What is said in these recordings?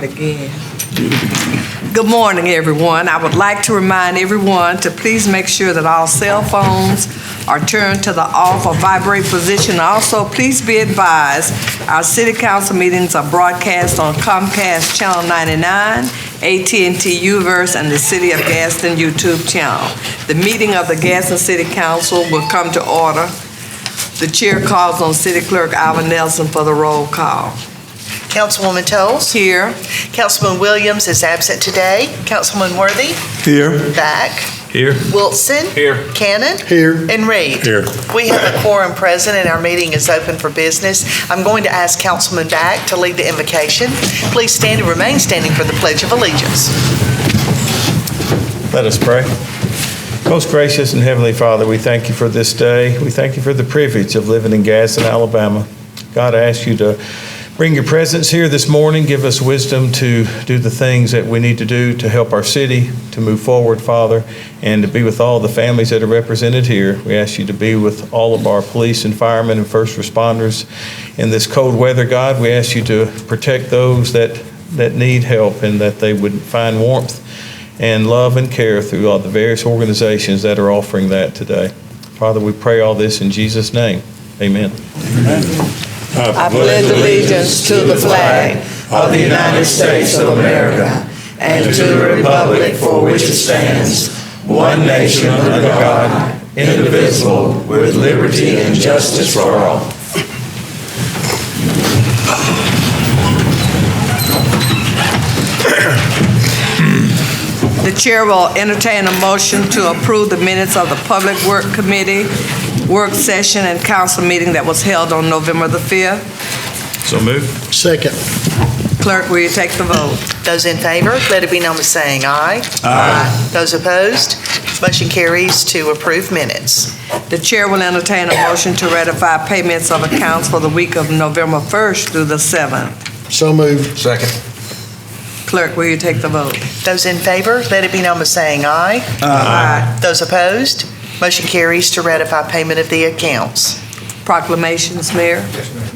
it again. Good morning, everyone. I would like to remind everyone to please make sure that all cell phones are turned to the off or vibrate position. Also, please be advised, our city council meetings are broadcast on Comcast Channel 99, AT&T Uverse, and the City of Gadsden YouTube channel. The meeting of the Gadsden City Council will come to order. The chair calls on City Clerk Alvin Nelson for the roll call. Councilwoman Toles. Here. Councilman Williams is absent today. Councilman Worthy. Here. Back. Here. Wilson. Here. Cannon. Here. And Reed. Here. We have a quorum present and our meeting is open for business. I'm going to ask Councilman Back to lead the invocation. Please stand and remain standing for the Pledge of Allegiance. Let us pray. Most gracious and Heavenly Father, we thank you for this day. We thank you for the privilege of living in Gadsden, Alabama. God, I ask you to bring your presence here this morning. Give us wisdom to do the things that we need to do to help our city to move forward, Father, and to be with all the families that are represented here. We ask you to be with all of our police and firemen and first responders in this cold weather, God. We ask you to protect those that need help and that they would find warmth and love and care through all the various organizations that are offering that today. Father, we pray all this in Jesus' name. Amen. I pledge allegiance to the flag of the United States of America and to the republic for which it stands, one nation under God, indivisible, with liberty and justice for all. The chair will entertain a motion to approve the minutes of the Public Work Committee work session and council meeting that was held on November the 5th. So moved. Second. Clerk, will you take the vote? Those in favor, let it be known by saying aye. Aye. Those opposed, motion carries to approve minutes. The chair will entertain a motion to ratify payments of accounts for the week of November 1st through the 7th. So moved. Second. Clerk, will you take the vote? Those in favor, let it be known by saying aye. Aye. Those opposed, motion carries to ratify payment of the accounts. Proclamations, Mayor. Yes, ma'am.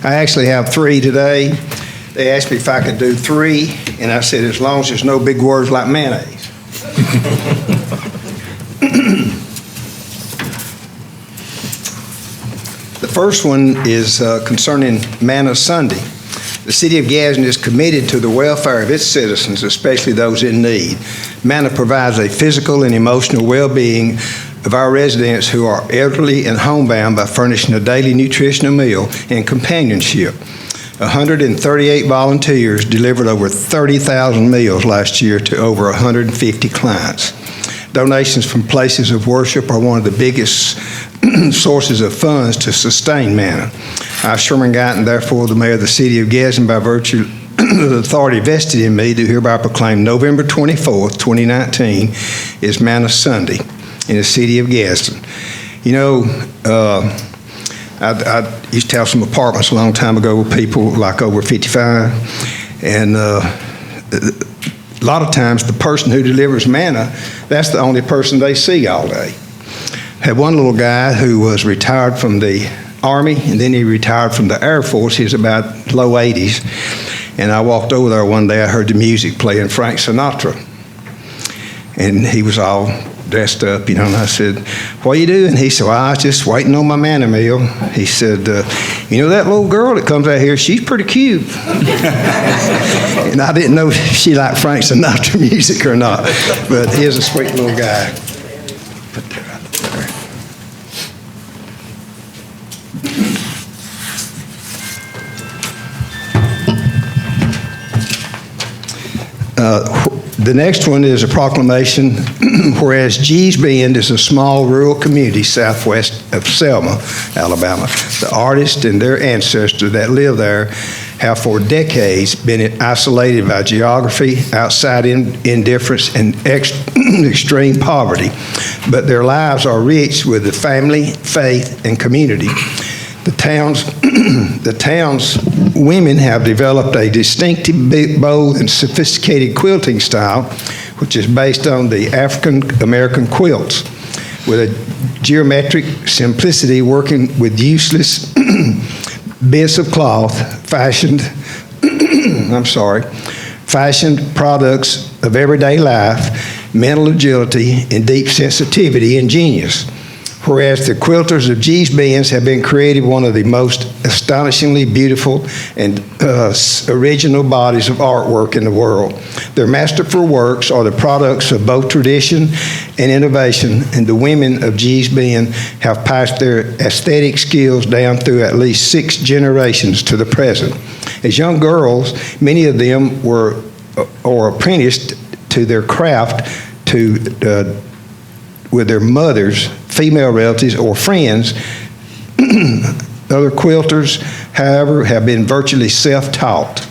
I actually have three today. They asked me if I could do three, and I said, as long as there's no big words like mayonnaise. The first one is concerning Manna Sunday. The City of Gadsden is committed to the welfare of its citizens, especially those in need. Manna provides a physical and emotional well-being of our residents who are elderly and homebound by furnishing a daily nutritional meal and companionship. 138 volunteers delivered over 30,000 meals last year to over 150 clients. Donations from places of worship are one of the biggest sources of funds to sustain Manna. I, Sherman Guyton, therefore the mayor of the City of Gadsden, by virtue of the authority vested in me, do hereby proclaim November 24th, 2019 is Manna Sunday in the City of Gadsden. You know, I used to have some apartments a long time ago with people like over 55, and a lot of times the person who delivers manna, that's the only person they see all day. Had one little guy who was retired from the Army, and then he retired from the Air Force. He was about low 80s, and I walked over there one day. I heard the music playing Frank Sinatra, and he was all dressed up, you know, and I said, "What are you doing?" He said, "Well, I was just waiting on my manna meal." He said, "You know that little girl that comes out here, she's pretty cute." And I didn't know if she liked Frank Sinatra music or not, but he is a sweet little guy. Put that right there. The next one is a proclamation, whereas Gee's Bend is a small rural community southwest of Selma, Alabama. The artists and their ancestors that live there have for decades been isolated by geography, outside indifference, and extreme poverty. But their lives are rich with the family, faith, and community. The town's The town's women have developed a distinctive, bold, and sophisticated quilting style, which is based on the African American quilts, with a geometric simplicity, working with useless bits of cloth, fashioned products of everyday life, mental agility, and deep sensitivity and genius. Whereas the quilters of G's Bends have been created one of the most astonishingly beautiful and original bodies of artwork in the world. Their masterful works are the products of both tradition and innovation, and the women of G's Bend have passed their aesthetic skills down through at least 6 generations to the present. As young girls, many of them were or apprenticed to their craft with their mothers, female relatives, or friends. Other quilters, however, have been virtually self-taught.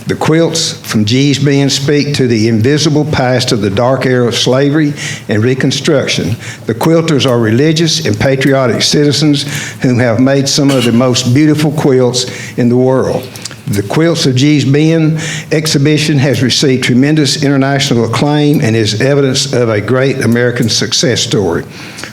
The quilts from G's Bend speak to the invisible past of the dark era of slavery and Reconstruction. The quilters are religious and patriotic citizens who have made some of the most beautiful quilts in the world. The Quilts of G's Bend exhibition has received tremendous international acclaim and is evidence of a great American success story.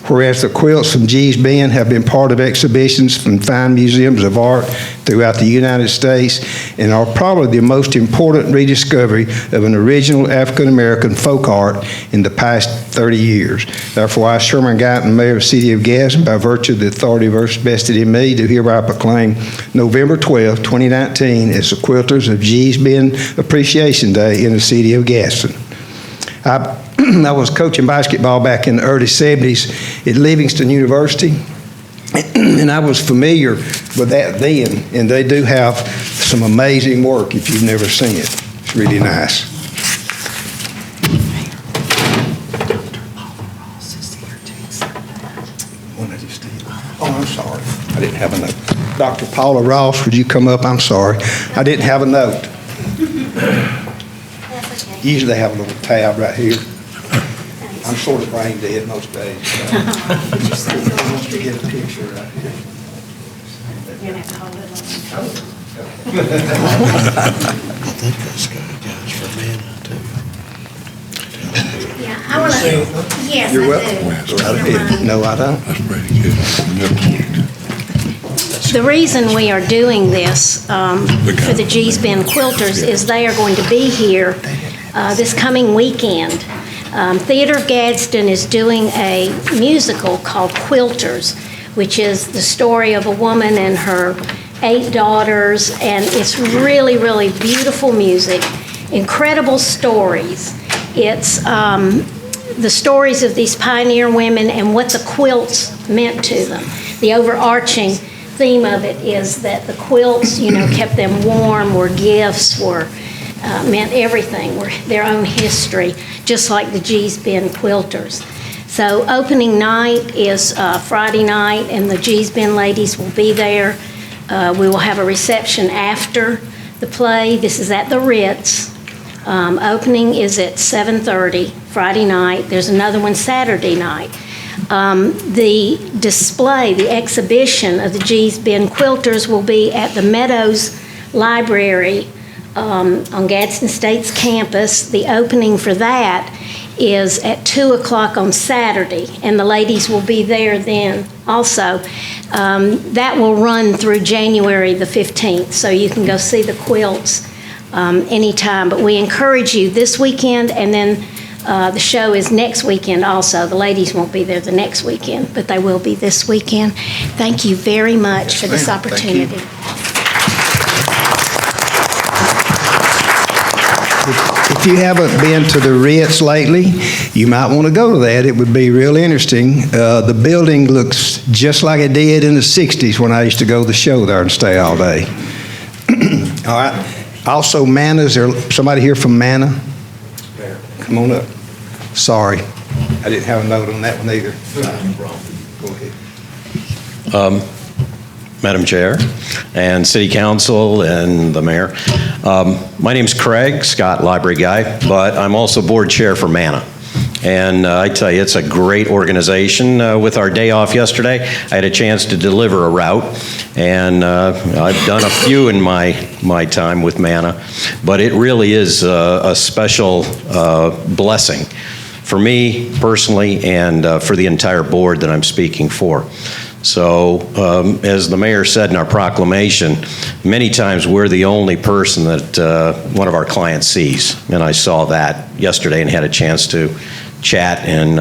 Whereas the quilts from G's Bend have been part of exhibitions from fine museums of art throughout the United States and are probably the most important rediscovery of an original African American folk art in the past 30 years. Therefore, I, Sherman Guyton, Mayor of the City of Gadsden, by virtue of the authority vested in me, do hereby proclaim November 12, 2019 as the Quilters of G's Bend Appreciation Day in the City of Gadsden. I was coaching basketball back in the early 70s at Livingston University, and I was familiar with that then, and they do have some amazing work if you've never seen it. It's really nice. Oh, I'm sorry. I didn't have a note. Dr. Paula Ross, would you come up? I'm sorry. I didn't have a note. Usually they have a little tab right here. I'm sort of brain dead most days. Just to get a picture right here. You're gonna have to hold it on. I think that's guys for men too. Yeah, I want to, yes, You're I do. welcome. No, I don't. That's pretty good. The reason we are doing this for the G's Bend Quilters is they are going to be here this coming weekend. Theater of Gadsden is doing a musical called Quilters, which is the story of a woman and her 8 daughters, and it's really, really beautiful music, incredible stories. It's the stories of these pioneer women and what the quilts meant to them. The overarching theme of it is that the quilts, kept them warm, were gifts, meant everything, were their own history, just like the G's Bend Quilters. So opening night is Friday night, and the G's Bend ladies will be there. We will have a reception after the play. This is at the Ritz. Opening is at 7:30 Friday night. There's another one Saturday night. The display, the exhibition of the G's Bend Quilters will be at the Meadows Library on Gadsden State's campus. The opening for that is at 2 o'clock on Saturday, and the ladies will be there then also. That will run through January the 15th, so you can go see the quilts anytime. But we encourage you this weekend, and then the show is next weekend also. The ladies won't be there the next weekend, but they will be this weekend. Thank you very much for this opportunity. If you haven't been to the Ritz lately, you might want to go to that. It would be real interesting. The building looks just like it did in the 60s when I used to go to the show there and stay all day. All right. Also, Manna, is there somebody here from Manna? Come on up. Sorry, I didn't have a note on that one either. Go ahead. Madam Chair and City Council and the Mayor. My name's Craig, Scott Library Guy, but I'm also Board Chair for Manna. And I tell you, it's a great organization. With our day off yesterday, I had a chance to deliver a route, and I've done a few in my time with Manna, but it really is a special blessing for me personally and for the entire board that I'm speaking for. So, as the mayor said in our proclamation, many times we're the only person that one of our clients sees. And I saw that yesterday and had a chance to chat and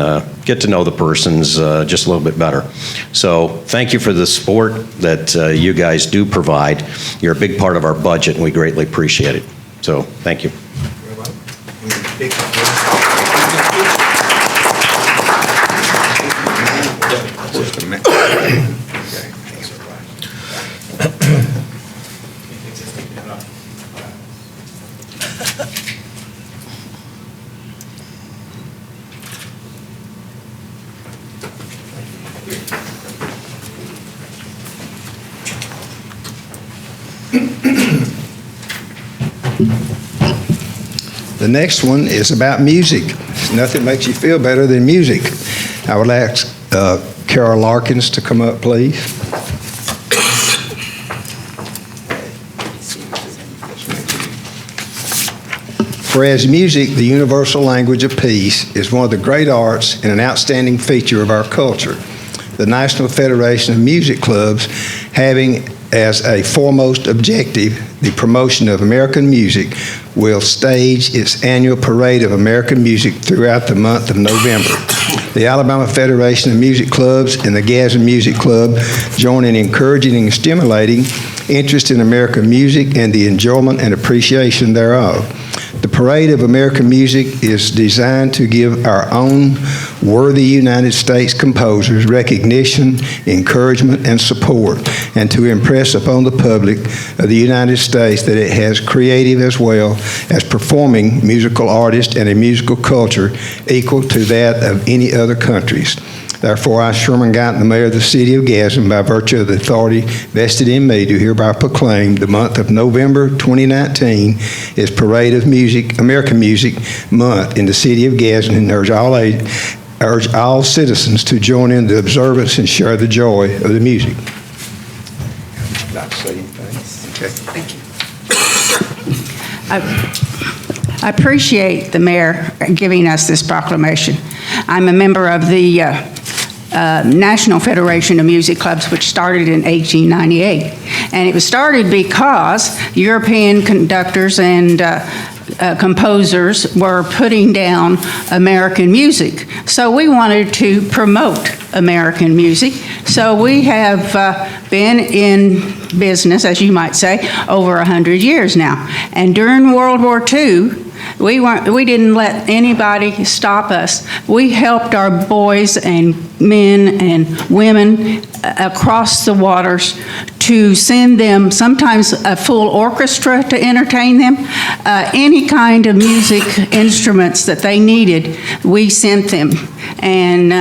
get to know the persons just a little bit better. So, thank you for the support that you guys do provide. You're a big part of our budget, and we greatly appreciate it. So, thank you. The next one is about music. Nothing makes you feel better than music. I would ask Carol Larkins to come up, please. Whereas music, the universal language of peace, is one of the great arts and an outstanding feature of our culture, the National Federation of Music Clubs, having as a foremost objective the promotion of American music, will stage its annual Parade of American Music throughout the month of November. The Alabama Federation of Music Clubs and the Gadsden Music Club join in encouraging and stimulating interest in American music and the enjoyment and appreciation thereof. The Parade of American Music is designed to give our own worthy United States composers recognition, encouragement, and support, and to impress upon the public of the United States that it has creative as well as performing musical artists and a musical culture equal to that of any other countries. Therefore, I, Sherman Guyton, the mayor of the city of Gadsden, by virtue of the authority vested in me, do hereby proclaim the month of November 2019 is Parade of Music, American Music Month in the city of Gadsden, and urge all citizens to join in the observance and share the joy of the music. Would you like to say anything? Okay. Thank you. I appreciate the mayor giving us this proclamation. I'm a member of the National Federation of Music Clubs, which started in 1898. And it was started because European conductors and composers were putting down American music. So we wanted to promote American music. So we have been in business, as you might say, over 100 years now. And during World War II, we didn't let anybody stop us. We helped our boys and men and women across the waters to send them sometimes a full orchestra to entertain them. Any kind of music instruments that they needed, we sent them. And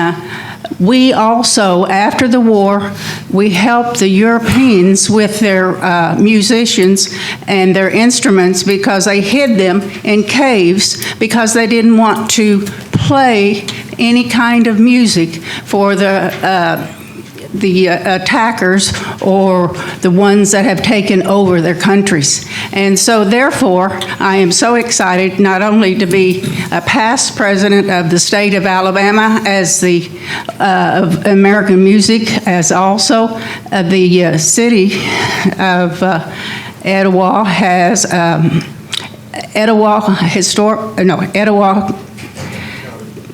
we also, after the war, we helped the Europeans with their musicians and their instruments because they hid them in caves because they didn't want to play any kind of music for the attackers or the ones that have taken over their countries. And so therefore, I am so excited not only to be a past president of the state of Alabama as the of American music, as also the city of Etowah has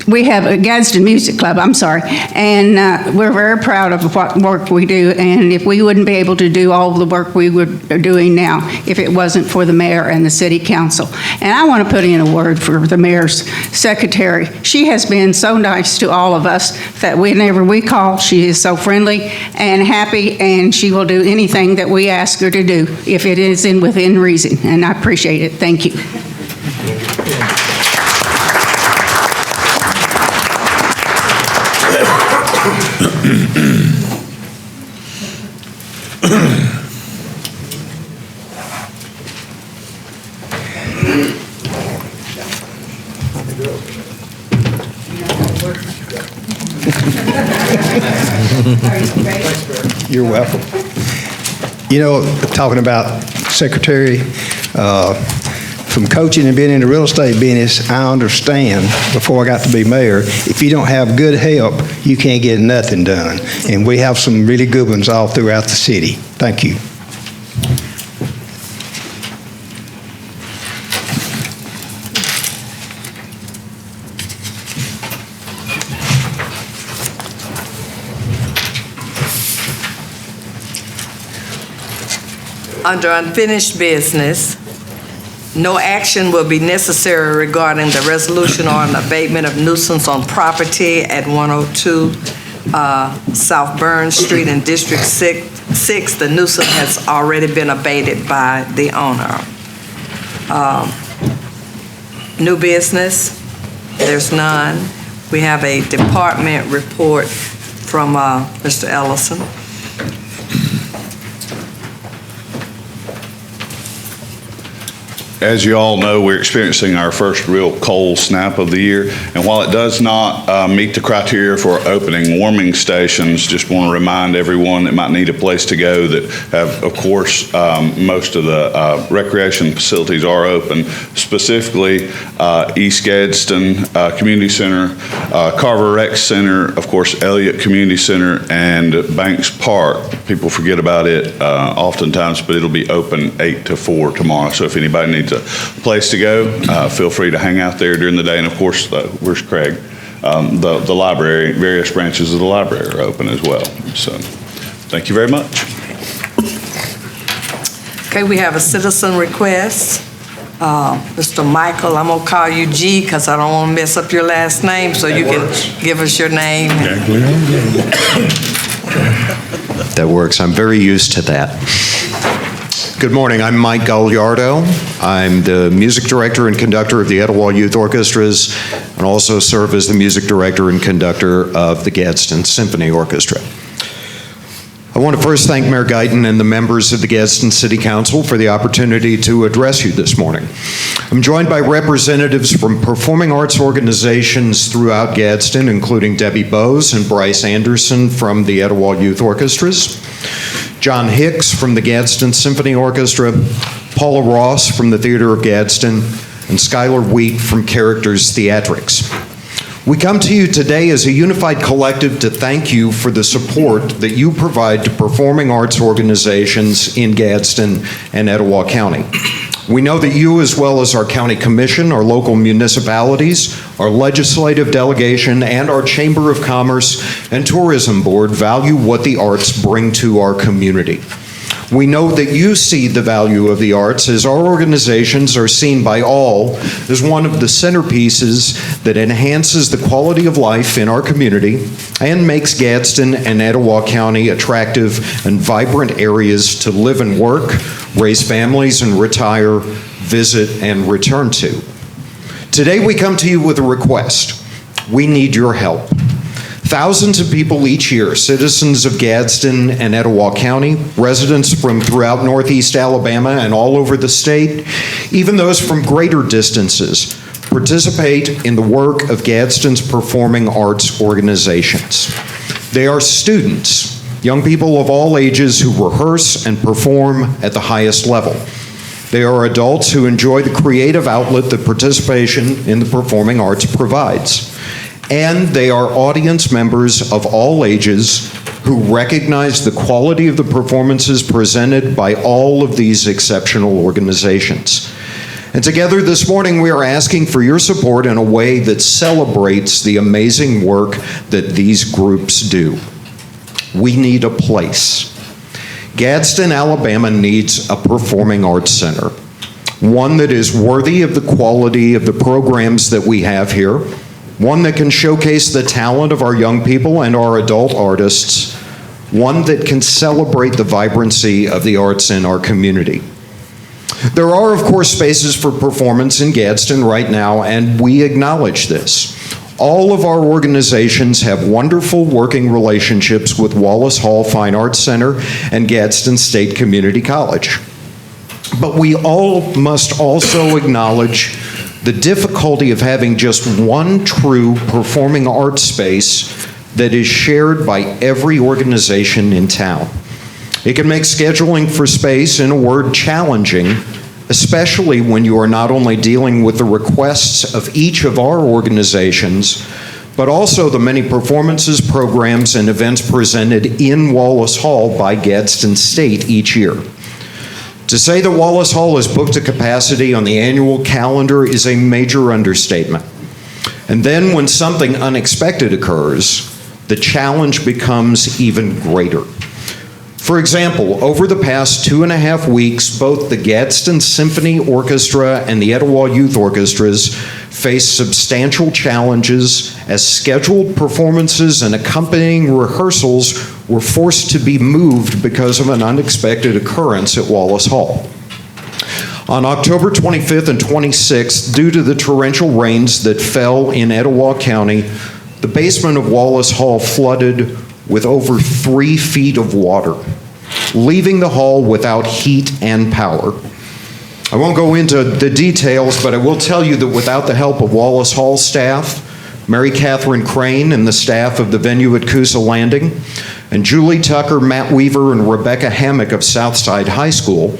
we have a Gadsden Music Club, I'm sorry, and we're very proud of what work we do, and if we wouldn't be able to do all the work we are doing now if it wasn't for the mayor and the city council. And I want to put in a word for the mayor's secretary. She has been so nice to all of us that whenever we call, she is so friendly and happy, and she will do anything that we ask her to do if it is within reason, and I appreciate it. Thank you. You're welcome. You know, talking about secretary, from coaching and being in the real estate business, I understand, before I got to be mayor, if you don't have good help, you can't get nothing done. And we have some really good ones all throughout the city. Thank you. Under unfinished business, no action will be necessary regarding the resolution on abatement of nuisance on property at 102 South Burns Street in District 6. The nuisance has already been abated by the owner. New business, there's none. We have a department report from Mr. Ellison. As you all know, we're experiencing our first real cold snap of the year, and while it does not meet the criteria for opening warming stations, just want to remind everyone that might need a place to go that have, of course, most of the recreation facilities are open, specifically East Gadsden Community Center, Carver Rec Center, of course, Elliott Community Center, and Banks Park. People forget about it oftentimes, but it'll be open 8 to 4 tomorrow, so if anybody needs a place to go, feel free to hang out there during the day. And of course, where's Craig? The library, various branches of the library are open as well. So thank you very much. Okay, we have a citizen request. Mr. Michael, I'm gonna call you G because I don't want to mess up your last name, so you can give us your name. That works. I'm very used to that. Good morning. I'm Mike Galliardo. I'm the music director and conductor of the Etowah Youth Orchestras and also serve as the music director and conductor of the Gadsden Symphony Orchestra. I want to first thank Mayor Guyton and the members of the Gadsden City Council for the opportunity to address you this morning. I'm joined by representatives from performing arts organizations throughout Gadsden, including Debbie Bowes and Bryce Anderson from the Etowah Youth Orchestras, John Hicks from the Gadsden Symphony Orchestra, Paula Ross from the Theater of Gadsden, and Skylar Wheat from Characters Theatrics. We come to you today as a unified collective to thank you for the support that you provide to performing arts organizations in Gadsden and Etowah County. We know that you, as well as our county commission, our local municipalities, our legislative delegation, and our Chamber of Commerce and Tourism Board value what the arts bring to our community. We know that you see the value of the arts as our organizations are seen by all as one of the centerpieces that enhances the quality of life in our community and makes Gadsden and Etowah County attractive and vibrant areas to live and work, raise families and retire, visit and return to. Today we come to you with a request. We need your help. Thousands of people each year, citizens of Gadsden and Etowah County, residents from throughout Northeast Alabama and all over the state, even those from greater distances, participate in the work of Gadsden's performing arts organizations. They are students, young people of all ages who rehearse and perform at the highest level. They are adults who enjoy the creative outlet that participation in the performing arts provides. And they are audience members of all ages who recognize the quality of the performances presented by all of these exceptional organizations. And together this morning we are asking for your support in a way that celebrates the amazing work that these groups do. We need a place. Gadsden, Alabama needs a performing arts center, one that is worthy of the quality of the programs that we have here, one that can showcase the talent of our young people and our adult artists, one that can celebrate the vibrancy of the arts in our community. There are, of course, spaces for performance in Gadsden right now, and we acknowledge this. All of our organizations have wonderful working relationships with Wallace Hall Fine Arts Center and Gadsden State Community College. But we all must also acknowledge the difficulty of having just one true performing arts space that is shared by every organization in town. It can make scheduling for space, in a word, challenging, especially when you are not only dealing with the requests of each of our organizations, but also the many performances, programs, and events presented in Wallace Hall by Gadsden State each year. To say that Wallace Hall is booked to capacity on the annual calendar is a major understatement. And then when something unexpected occurs, the challenge becomes even greater. For example, over the past 2.5 weeks, both the Gadsden Symphony Orchestra and the Etowah Youth Orchestras faced substantial challenges as scheduled performances and accompanying rehearsals were forced to be moved because of an unexpected occurrence at Wallace Hall. On October 25th and 26th, due to the torrential rains that fell in Etowah County, the basement of Wallace Hall flooded with over 3 feet of water, leaving the hall without heat and power. I won't go into the details, but I will tell you that without the help of Wallace Hall staff, Mary Catherine Crane and the staff of the venue at Coosa Landing, and Julie Tucker, Matt Weaver, and Rebecca Hammock of Southside High School,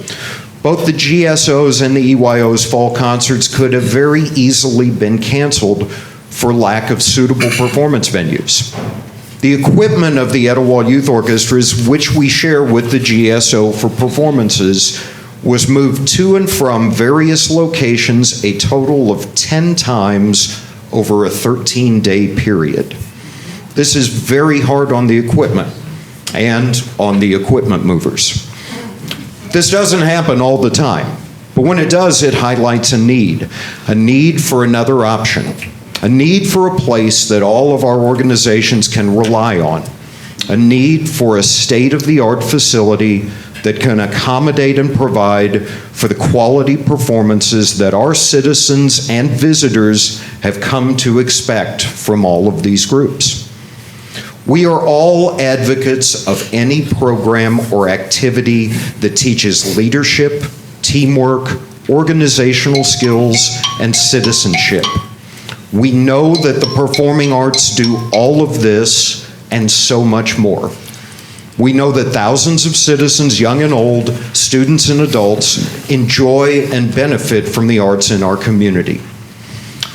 both the GSO's and the EYO's fall concerts could have very easily been canceled for lack of suitable performance venues. The equipment of the Etowah Youth Orchestras, which we share with the GSO for performances, was moved to and from various locations a total of 10 times over a 13-day period. This is very hard on the equipment and on the equipment movers. This doesn't happen all the time, but when it does, it highlights a need for another option, a need for a place that all of our organizations can rely on, a need for a state-of-the-art facility that can accommodate and provide for the quality performances that our citizens and visitors have come to expect from all of these groups. We are all advocates of any program or activity that teaches leadership, teamwork, organizational skills, and citizenship. We know that the performing arts do all of this and so much more. We know that thousands of citizens, young and old, students and adults, enjoy and benefit from the arts in our community.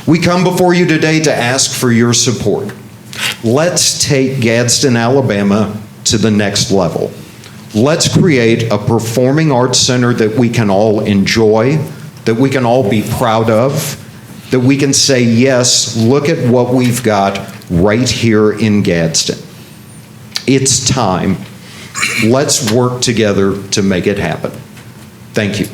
We come before you today to ask for your support. Let's take Gadsden, Alabama to the next level. Let's create a performing arts center that we can all enjoy, that we can all be proud of, that we can say, yes, look at what we've got right here in Gadsden. It's time. Let's work together to make it happen. Thank you.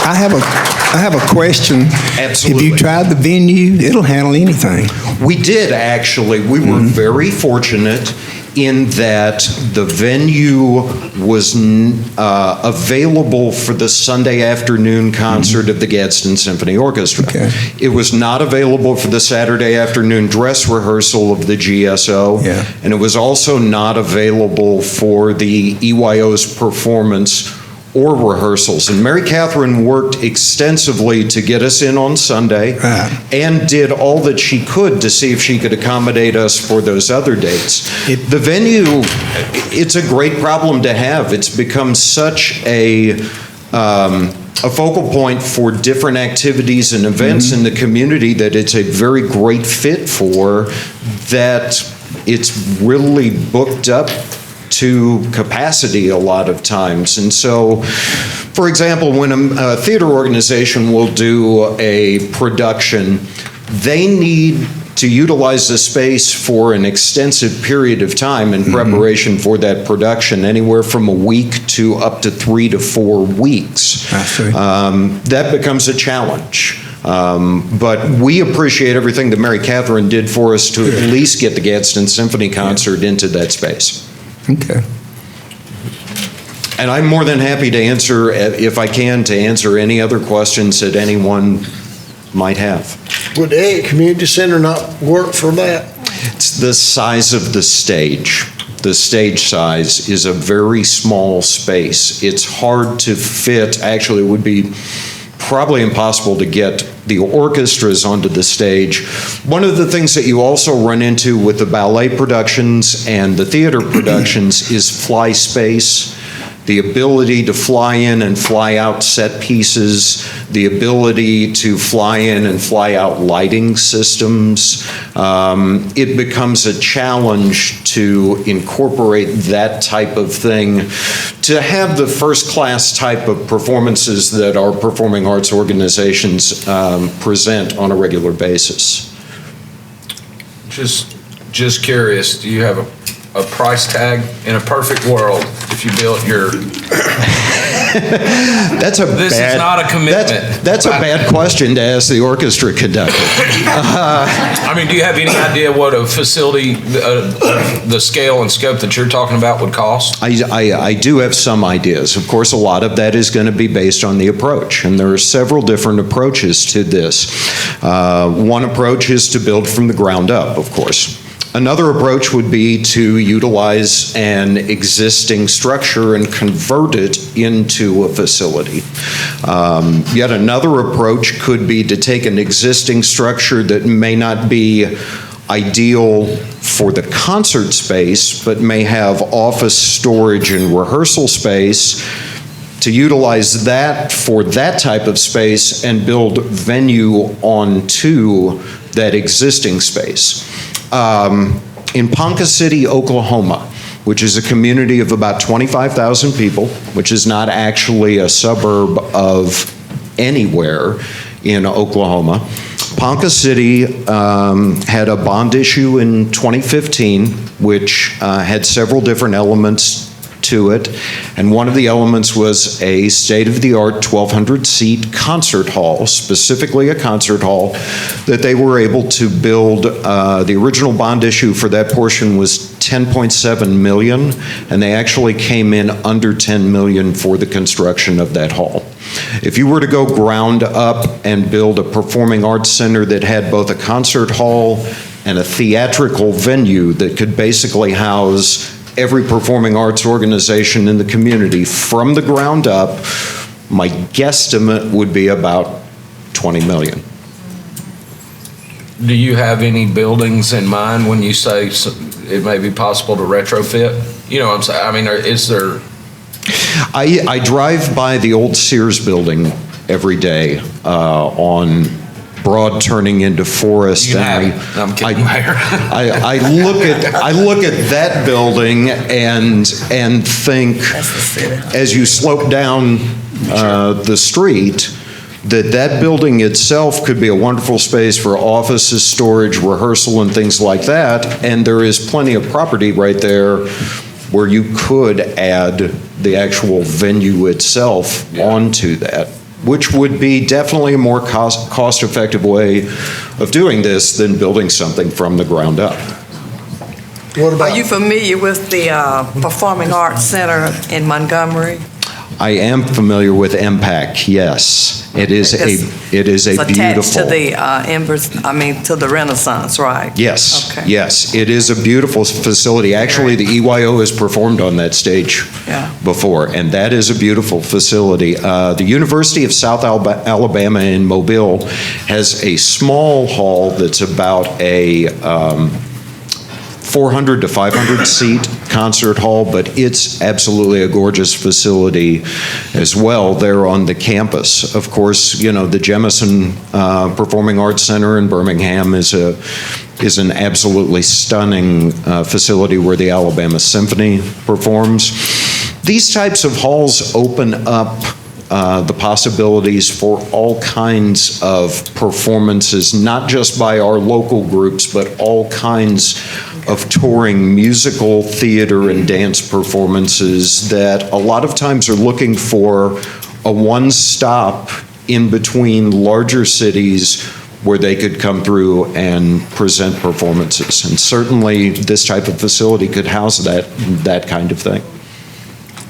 I have a question. Absolutely. If you tried the venue, it'll handle anything. We did, actually. We were very fortunate in that the venue was available for the Sunday afternoon concert of the Gadsden Symphony Orchestra. Okay. It was not available for the Saturday afternoon dress rehearsal of the GSO, Yeah. and it was also not available for the EYO's performance or rehearsals. And Mary Catherine worked extensively to get us in on Sunday, Right. and did all that she could to see if she could accommodate us for those other dates. The venue, it's a great problem to have. It's become such a focal point for different activities and events in the community that it's a very great fit for, that it's really booked up to capacity a lot of times. And so, for example, when a theater organization will do a production, they need to utilize the space for an extensive period of time in preparation for that production, anywhere from a week to up to 3 to 4 weeks. I see. That becomes a challenge. But we appreciate everything that Mary Catherine did for us to at least get the Gadsden Symphony concert into that space. Okay. And I'm more than happy to answer, if I can, to answer any other questions that anyone might have. Would the Community Center not work for that? It's the size of the stage. the stage size is a very small space. It's hard to fit, actually it would be probably impossible to get the orchestras onto the stage. One of the things that you also run into with the ballet productions and the theater productions is fly space. The ability to fly in and fly out set pieces, the ability to fly in and fly out lighting systems. It becomes a challenge to incorporate that type of thing, to have the first-class type of performances that our performing arts organizations present on a regular basis. Just curious, do you have a price tag in a perfect world if you built your? This is not a commitment. That's a bad question to ask the orchestra conductor. I mean, do you have any idea what a facility, the scale and scope that you're talking about would cost? I do have some ideas. Of course, a lot of that is going to be based on the approach, and there are several different approaches to this. One approach is to build from the ground up, of course. Another approach would be to utilize an existing structure and convert it into a facility. Yet another approach could be to take an existing structure that may not be ideal for the concert space, but may have office storage and rehearsal space, to utilize that for that type of space and build venue onto that existing space. In Ponca City, Oklahoma, which is a community of about 25,000 people, which is not actually a suburb of anywhere in Oklahoma. Ponca City had a bond issue in 2015, which had several different elements to it, and one of the elements was a state-of-the-art 1,200-seat concert hall, specifically a concert hall, that they were able to build. The original bond issue for that portion was $10.7 million, and they actually came in under $10 million for the construction of that hall. If you were to go ground up and build a performing arts center that had both a concert hall and a theatrical venue that could basically house every performing arts organization in the community from the ground up, my guesstimate would be about $20 million. Do you have any buildings in mind when you say it may be possible to retrofit? You know what I'm saying? I mean, is there? I drive by the old Sears building every day on Broad turning into Forest. You have it. I'm kidding. I look at that building and think, as you slope down the street, that building itself could be a wonderful space for offices, storage, rehearsal, and things like that. And there is plenty of property right there where you could add the actual venue itself onto that, which would be definitely a more cost-effective way of doing this than building something from the ground up. Are you familiar with the Performing Arts Center in Montgomery? I am familiar with MPAC, yes. It is a beautiful. Attached to the to the Renaissance, right? Yes, okay. Yes. It is a beautiful facility. Actually, the EYO has performed on that stage before, and that is a beautiful facility. The University of South Alabama in Mobile has a small hall that's about a 400 to 500 seat concert hall, but it's absolutely a gorgeous facility as well there on the campus. Of course, you know, the Jemison Performing Arts Center in Birmingham is an absolutely stunning facility where the Alabama Symphony performs. These types of halls open up the possibilities for all kinds of performances, not just by our local groups, but all kinds of touring musical, theater, and dance performances that a lot of times are looking for a one-stop in between larger cities where they could come through and present performances. And certainly this type of facility could house that kind of thing.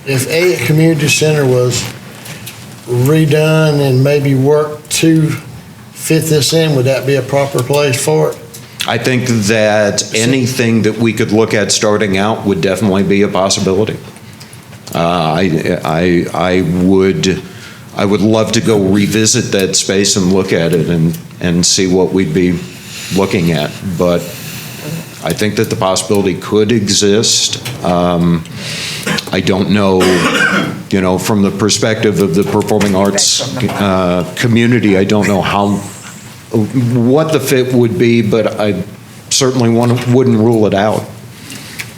If a community center was redone and maybe worked to fit this in, would that be a proper place for it? I think that anything that we could look at starting out would definitely be a possibility. I would love to go revisit that space and look at it and see what we'd be looking at. But I think that the possibility could exist. I don't know, from the perspective of the performing arts community, I don't know what the fit would be, but I certainly wouldn't rule it out.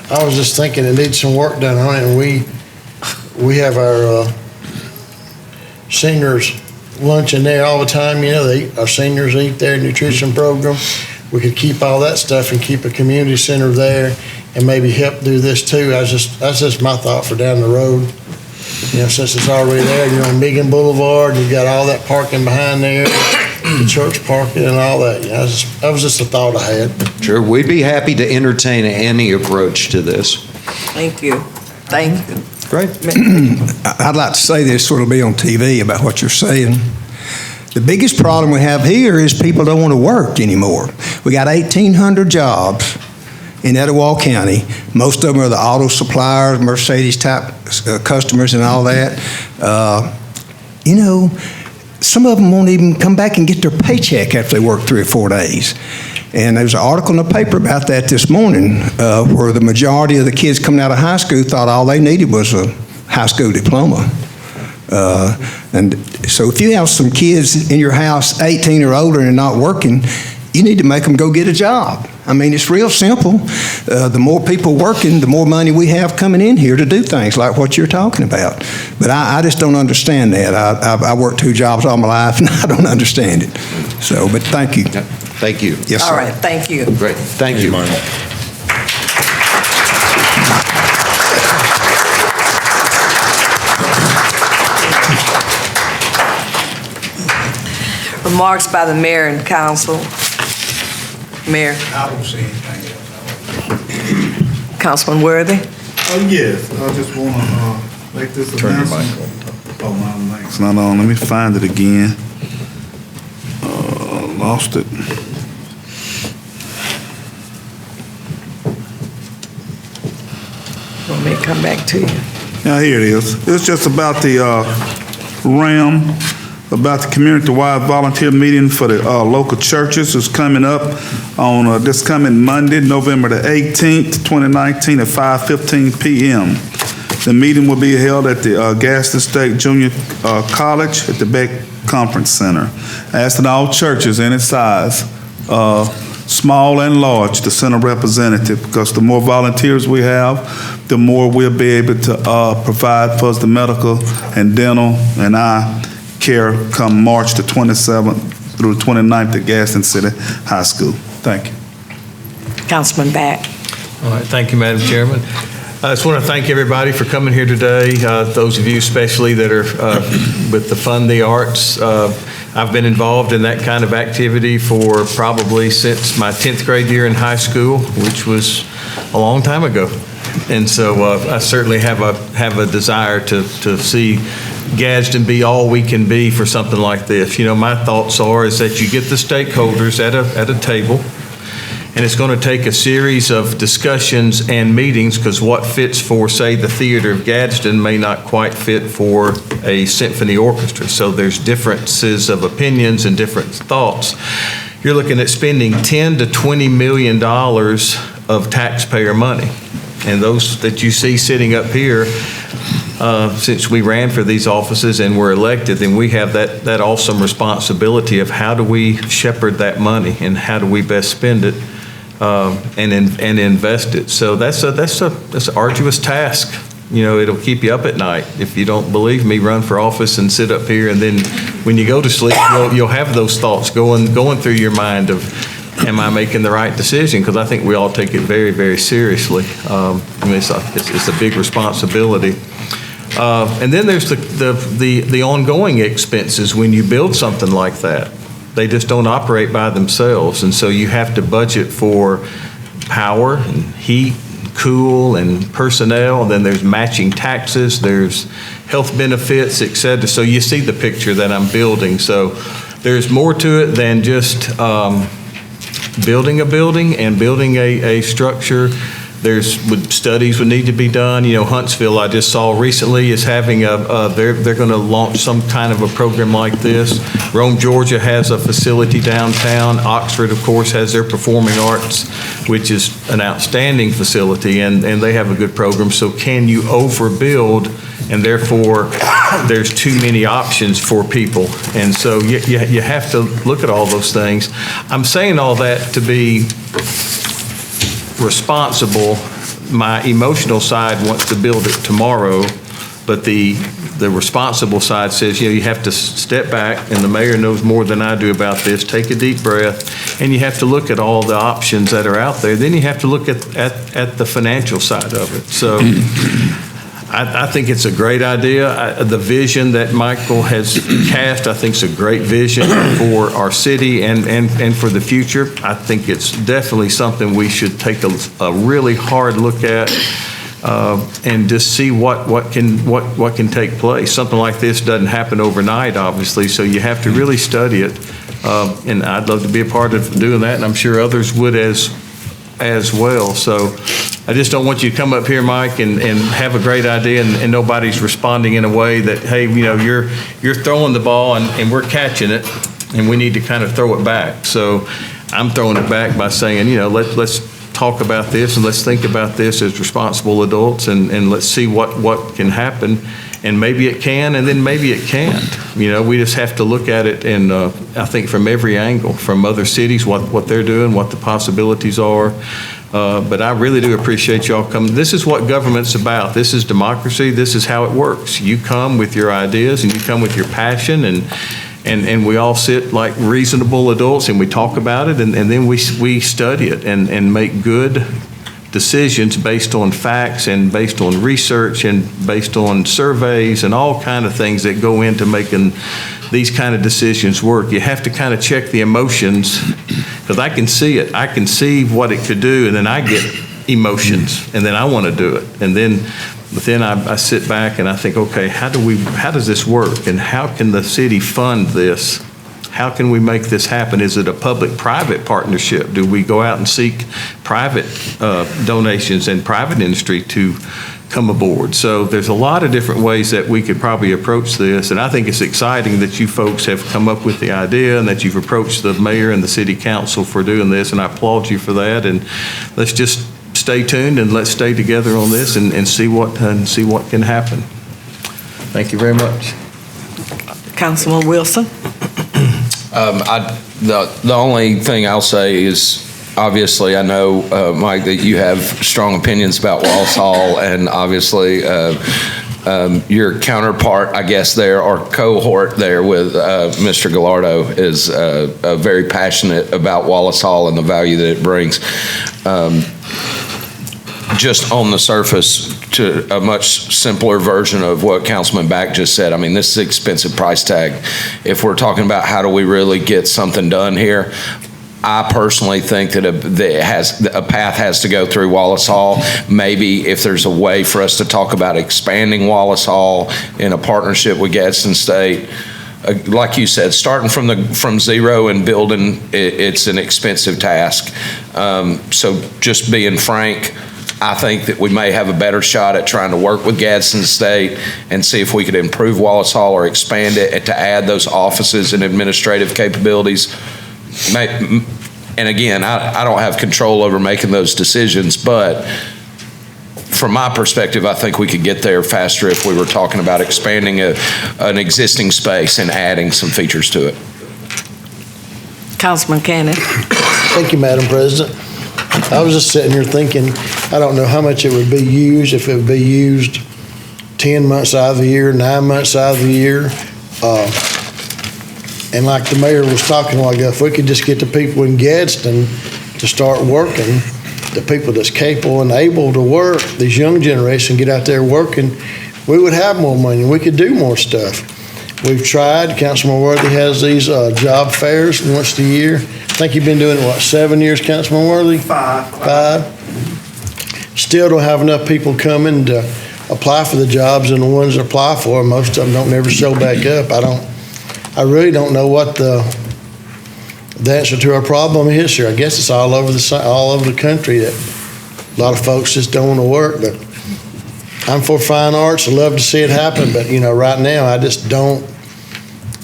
I was just thinking it needs some work done on it, and we have our seniors lunch in there all the time. Our seniors eat their nutrition program. We could keep all that stuff and keep a community center there and maybe help do this too. That's just my thought for down the road. Since it's already there, you're on Megan Boulevard, you've got all that parking behind there, the church parking and all that. That was just a thought I had. Sure, we'd be happy to entertain any approach to this. Thank you. Thank you. Great. I'd like to say this, so it'll be on TV about what you're saying. The biggest problem we have here is people don't want to work anymore. We got 1,800 jobs in Etowah County. Most of them are the auto suppliers, Mercedes-type customers and all that. Some of them won't even come back and get their paycheck after they work 3 or 4 days. And there's an article in the paper about that this morning where the majority of the kids coming out of high school thought all they needed was a high school diploma. And so if you have some kids in your house 18 or older and not working, you need to make them go get a job. I mean, it's real simple. The more people working, the more money we have coming in here to do things like what you're talking about. But I just don't understand that. I worked 2 jobs all my life, and I don't understand it. So, but thank you. Thank you. Yes, sir. All right, thank you. Great. Thank you. Remarks by the mayor and council. Mayor. I don't see anything else. Councilman Worthy. Yes, I just want to make this announcement. Oh, my mic's not on. Let me find it again. Lost it. Want me to come back to you? Yeah, here it is. It's just about the RAM, about the community-wide volunteer meeting for the local churches. It's coming up on this coming Monday, November the 18th, 2019 at 5:15 p.m. The meeting will be held at the Gadsden State Junior College at the Beck Conference Center. Asking all churches, any size, small and large, to send a representative, because the more volunteers we have, the more we'll be able to provide for us the medical and dental and eye care come March the 27th through the 29th at Gadsden City High School. Thank you. Councilman Back. All right, thank you, Madam Chairman. I just want to thank everybody for coming here today, those of you especially that are with the Fund the Arts. I've been involved in that kind of activity for probably since my 10th grade year in high school, which was a long time ago. And so I certainly have a desire to see Gadsden be all we can be for something like this. My thoughts is that you get the stakeholders at a table, and it's going to take a series of discussions and meetings, because what fits for, say, the Theater of Gadsden may not quite fit for a symphony orchestra. So there's differences of opinions and different thoughts. You're looking at spending $10 to $20 million of taxpayer money. And those that you see sitting up here, since we ran for these offices and were elected, then we have that awesome responsibility of how do we shepherd that money and how do we best spend it and invest it. So that's an arduous task. It'll keep you up at night. If you don't believe me, run for office and sit up here, and then when you go to sleep, you'll have those thoughts going through your mind of, am I making the right decision? Because I think we all take it very, very seriously. It's a big responsibility. And then there's the ongoing expenses when you build something like that. They just don't operate by themselves, and so you have to budget for power and heat, cool, and personnel. And then there's matching taxes, there's health benefits, et cetera. So you see the picture that I'm building. So there's more to it than just building a building and building a structure. Studies would need to be done. Huntsville, I just saw recently, is having they're going to launch some kind of a program like this. Rome, Georgia has a facility downtown. Oxford, of course, has their performing arts, which is an outstanding facility, and they have a good program. So can you overbuild, and therefore there's too many options for people? And so you have to look at all those things. I'm saying all that to be responsible. My emotional side wants to build it tomorrow, but the responsible side says, you have to step back, and the mayor knows more than I do about this. Take a deep breath, and you have to look at all the options that are out there. Then you have to look at the financial side of it. So I think it's a great idea. The vision that Michael has cast, I think, is a great vision for our city and for the future. I think it's definitely something we should take a really hard look at and just see what can take place. Something like this doesn't happen overnight, obviously, so you have to really study it. And I'd love to be a part of doing that, and I'm sure others would as well. So I just don't want you to come up here, Mike, and have a great idea and nobody's responding in a way that, hey, you're throwing the ball and we're catching it and we need to kind of throw it back. So I'm throwing it back by saying, let's talk about this and let's think about this as responsible adults and let's see what can happen. And maybe it can, and then maybe it can't. We just have to look at it, and I think from every angle, from other cities, what they're doing, what the possibilities are. But I really do appreciate y'all coming. This is what government's about. This is democracy. This is how it works. You come with your ideas, and you come with your passion, and we all sit like reasonable adults, and we talk about it, and then we study it and make good decisions based on facts and based on research and based on surveys and all kind of things that go into making these kind of decisions work. You have to kind of check the emotions, because I can see it. I can see what it could do, and then I get emotions, and then I want to do it. And then I sit back and I think, okay, how does this work, and how can the city fund this? How can we make this happen? Is it a public-private partnership? Do we go out and seek private donations and private industry to come aboard? So there's a lot of different ways that we could probably approach this, and I think it's exciting that you folks have come up with the idea and that you've approached the mayor and the city council for doing this, and I applaud you for that. And let's just stay tuned and let's stay together on this and see what can happen. Thank you very much. Councilman Wilson. The only thing I'll say is, obviously, I know, Mike, that you have strong opinions about Wallace Hall, and obviously your counterpart, I guess, there, or cohort there with Mr. Gallardo is very passionate about Wallace Hall and the value that it brings. Just on the surface, to a much simpler version of what Councilman Back just said. I mean, this is an expensive price tag. If we're talking about how do we really get something done here, I personally think that a path has to go through Wallace Hall. Maybe if there's a way for us to talk about expanding Wallace Hall in a partnership with Gadsden State, like you said, starting from zero and building, it's an expensive task. So just being frank, I think that we may have a better shot at trying to work with Gadsden State and see if we could improve Wallace Hall or expand it and to add those offices and administrative capabilities. And again, I don't have control over making those decisions, but from my perspective, I think we could get there faster if we were talking about expanding an existing space and adding some features to it. Councilman Cannon. Thank you, Madam President. I was just sitting here thinking, I don't know how much it would be used, if it would be used 10 months out of the year, 9 months out of the year. And like the mayor was talking a while ago, if we could just get the people in Gadsden to start working, the people that's capable and able to work, this young generation, get out there working, we would have more money, we could do more stuff. We've tried, Councilman Worthy has these job fairs once a year. I think you've been doing it, 7 years, Councilman Worthy? Five. Still don't have enough people coming to apply for the jobs, and the ones that apply for them, most of them don't never show back up. I really don't know what the answer to our problem is here. I guess it's all over the country that a lot of folks just don't want to work, but I'm for fine arts. I love to see it happen, but right now I just don't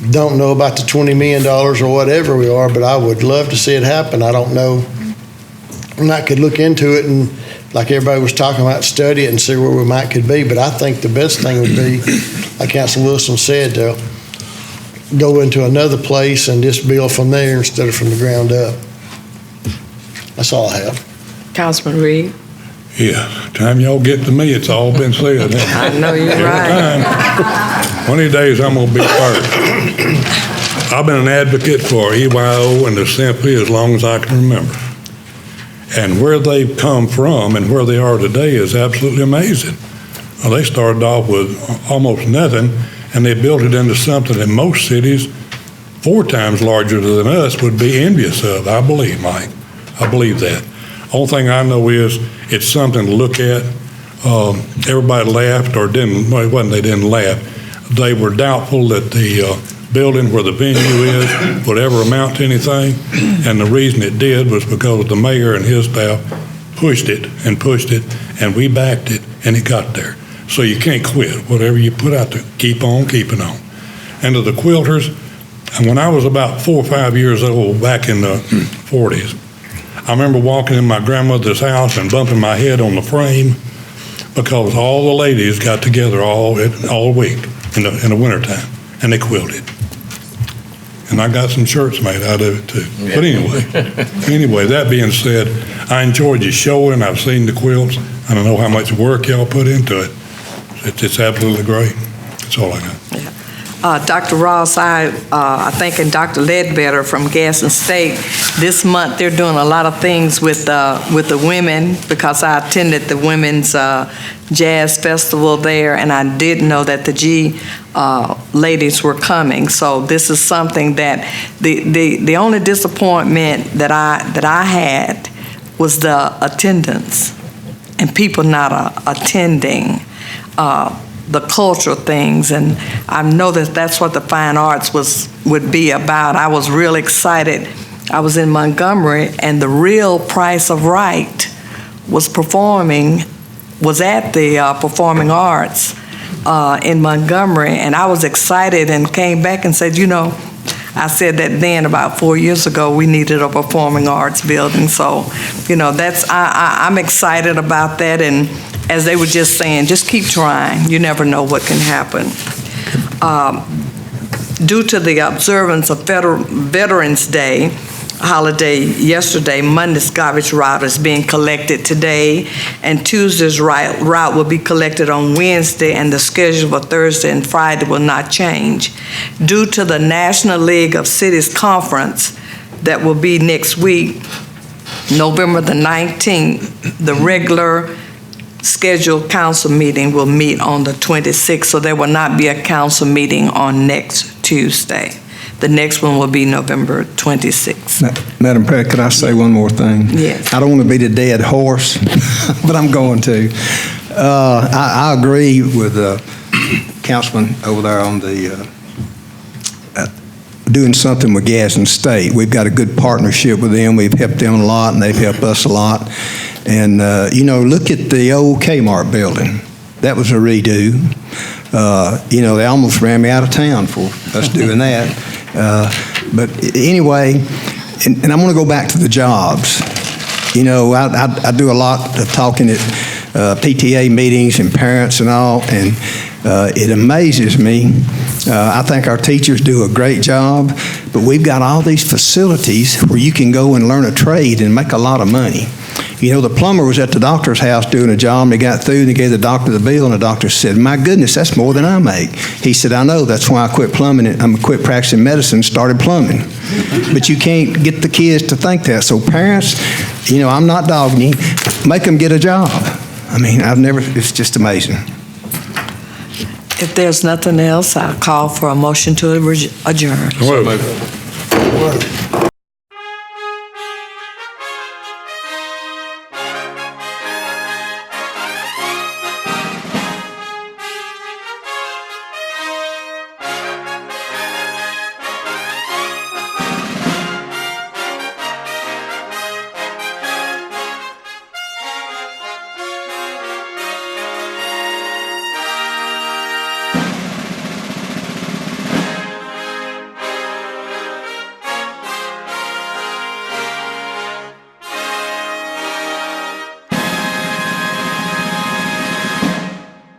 know about the $20 million or whatever we are, but I would love to see it happen. I don't know. And I could look into it and, like everybody was talking about, study it and see where we could be. But I think the best thing would be, like Councilman Wilson said, to go into another place and just build from there instead of from the ground up. That's all I have. Councilman Reed? Yeah, time y'all get to me, it's all been said. I know you're right. One of these days, I'm gonna be first. I've been an advocate for EYO and the Assembly as long as I can remember. And where they've come from and where they are today is absolutely amazing. They started off with almost nothing, and they built it into something that most cities 4 times larger than us would be envious of, I believe, Mike. I believe that. Only thing I know is it's something to look at. Everybody laughed or didn't, well, it wasn't they didn't laugh. They were doubtful that the building where the venue is would ever amount to anything. And the reason it did was because the mayor and his staff pushed it, and we backed it, and it got there. So you can't quit. Whatever you put out there, keep on keeping on. And to the quilters, and when I was about 4 or 5 years old back in the 40s, I remember walking in my grandmother's house and bumping my head on the frame because all the ladies got together all week in the wintertime, and they quilted. And I got some shirts made out of it too. Yeah. But anyway, that being said, I enjoyed your show, and I've seen the quilts, and I know how much work y'all put into it. It's absolutely great. That's all I got. Yeah. Dr. Ross, I think, and Dr. Ledbetter from Gadsden State, this month they're doing a lot of things with the women, because I attended the Women's Jazz Festival there, and I did know that the G ladies were coming. So this is something that the only disappointment that I had was the attendance and people not attending the cultural things, and I know that that's what the fine arts would be about. I was real excited. I was in Montgomery, and the Real Price of Right was at the Performing Arts in Montgomery, and I was excited and came back and said, I said that then about 4 years ago we needed a performing arts building. So, I'm excited about that, and as they were just saying, just keep trying. You never know what can happen. Due to the observance of Veterans Day holiday yesterday, Monday's garbage route is being collected today, and Tuesday's route will be collected on Wednesday, and the schedule for Thursday and Friday will not change. Due to the National League of Cities Conference that will be next week, November the 19th, the regular scheduled council meeting will meet on the 26th, so there will not be a council meeting on next Tuesday. The next one will be November 26th. Madam President, can I say one more thing? Yes. I don't want to be the dead horse, but I'm going to. I agree with Councilman over there on the doing something with Gadsden State. We've got a good partnership with them. We've helped them a lot, and they've helped us a lot. And, look at the old Kmart building. That was a redo. They almost ran me out of town for us doing that. But anyway, and I'm going to go back to the jobs. I do a lot of talking at PTA meetings and parents and all, and it amazes me. I think our teachers do a great job, but we've got all these facilities where you can go and learn a trade and make a lot of money. The plumber was at the doctor's house doing a job, and he got through, and he gave the doctor the bill, and the doctor said, "My goodness, that's more than I make." He said, "I know, that's why I quit plumbing. I quit practicing medicine and started plumbing." But you can't get the kids to think that. So parents, I'm not dogging you. Make them get a job. It's just amazing. If there's nothing else, I'll call for a motion to adjourn. So moved.